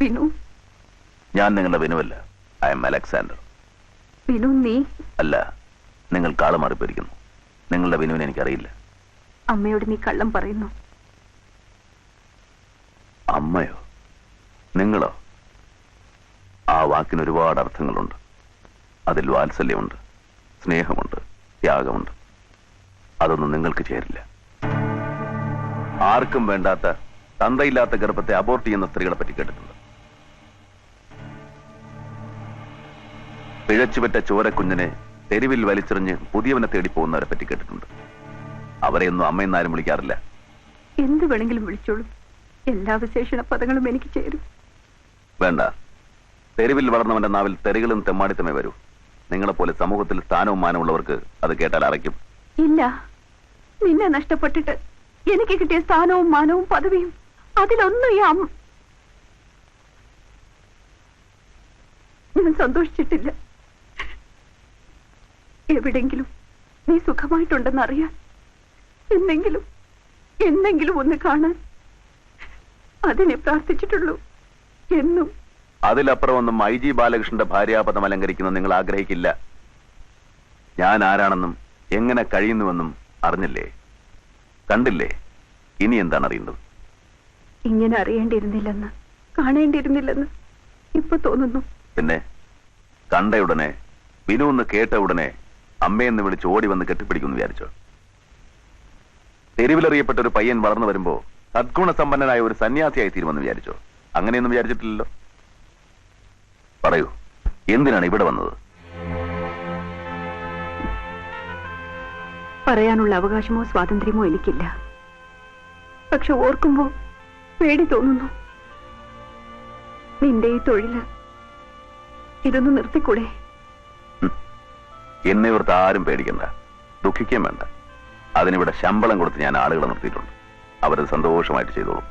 വിനു. ഞാൻ നിങ്ങളുടെ വിനുവല്ല. I am Alexander. വിനു നീ അല്ല, നിങ്ങൾ കാള് മാറിപ്പോയിരിക്കുന്നു. നിങ്ങളുടെ വിനുവിനെ എനിക്കറിയില്ല. അമ്മയോട് നീ കള്ളം പറയുന്നു. അമ്മയോ? നിങ്ങളോ? ആ വാക്കിന് ഒരുപാട് അർത്ഥങ്ങളുണ്ട്. അതിൽ വാത്സല്യമുണ്ട്, സ്നേഹമുണ്ട്, ത്യാഗമുണ്ട്. അതൊന്നും നിങ്ങൾക്ക് ചേരില്ല. ആർക്കും വേണ്ടാത്ത തന്തയില്ലാത്ത ഗർഭത്തെ അബോർട്ട് ചെയ്യുന്ന സ്ത്രീകളെ പറ്റി കേട്ടിട്ടുണ്ട്. പിഴച്ചുപറ്റ ചോരക്കുഞ്ഞിനെ തെരുവിൽ വലിച്ചെറിഞ്ഞ് പുതിയവനെ തേടി പോകുന്നവരെ പറ്റി കേട്ടിട്ടുണ്ട്. അവരെയൊന്നും അമ്മയെന്നാരും വിളിക്കാറില്ല. എന്ത് വേണമെങ്കിലും വിളിച്ചോളൂ. എല്ലാ വിശേഷണ പദങ്ങളും എനിക്ക് ചേരും. വേണ്ട. തെരുവിൽ വളർന്നവന്റെ നാവിൽ തെറികളും തെമ്മാടിത്തമേ വരൂ. നിങ്ങളെപ്പോലെ സമൂഹത്തിൽ സ്ഥാനവും മാനമുള്ളവർക്ക് അത് കേട്ടാൽ അറയ്ക്കും. ഇല്ല, നിന്നെ നഷ്ടപ്പെട്ടിട്ട് എനിക്ക് കിട്ടിയ സ്ഥാനവും മാനവും പദവിയും അതിലൊന്നും ഞാൻ സന്തോഷിച്ചിട്ടില്ല. എവിടെങ്കിലും നീ സുഖമായിട്ടുണ്ടെന്ന് അറിയാൻ, എന്നെങ്കിലും ഒന്ന് കാണാൻ അതിനെ പ്രാർത്ഥിച്ചിട്ടുള്ളൂ. എന്നും അതിലപ്പുറം ഒന്നും IG ബാലകൃഷ്ണന്റെ ഭാര്യാപദം അലങ്കരിക്കുന്ന നിങ്ങൾ ആഗ്രഹിക്കില്ല. ഞാൻ ആരാണെന്നും എങ്ങനെ കഴിയുന്നുവെന്നും അറിഞ്ഞില്ലേ, കണ്ടില്ലേ? ഇനി എന്താണ് അറിയേണ്ടത്? ഇങ്ങനെ അറിയേണ്ടിയിരുന്നില്ലെന്ന്, കാണേണ്ടിയിരുന്നില്ലെന്ന് ഇപ്പൊ തോന്നുന്നു. പിന്നെ കണ്ടയുടനെ, വിനു എന്ന് കേട്ട ഉടനെ അമ്മയെന്ന് വിളിച്ച് ഓടി വന്ന് കെട്ടിപ്പിടിക്കുമെന്ന് വിചാരിച്ചോ? തെരുവിലറിയപ്പെട്ട ഒരു പയ്യൻ വളർന്നു വരുമ്പോ സദ്ഗുണസമ്പന്നനായ ഒരു സന്യാസിയായി തീരുമെന്ന് വിചാരിച്ചോ? അങ്ങനെയൊന്നും വിചാരിച്ചിട്ടില്ലല്ലോ. പറയൂ, എന്തിനാണ് ഇവിടെ വന്നത്? പറയാനുള്ള അവകാശമോ സ്വാതന്ത്ര്യമോ എനിക്കില്ല. പക്ഷെ ഓർക്കുമ്പോ പേടി തോന്നുന്നു. നിന്റെ ഈ തൊഴില് ഇതൊന്ന് നിർത്തിക്കൂടെ? എന്നെ ഓർത്ത് ആരും പേടിക്കണ്ട, ദുഃഖിക്കാൻ വേണ്ട. അതിനിവിടെ ശമ്പളം കൊടുത്ത് ഞാൻ ആളുകളെ നിർത്തിയിട്ടുണ്ട്. അവരത് സന്തോഷമായിട്ട് ചെയ്തോളും.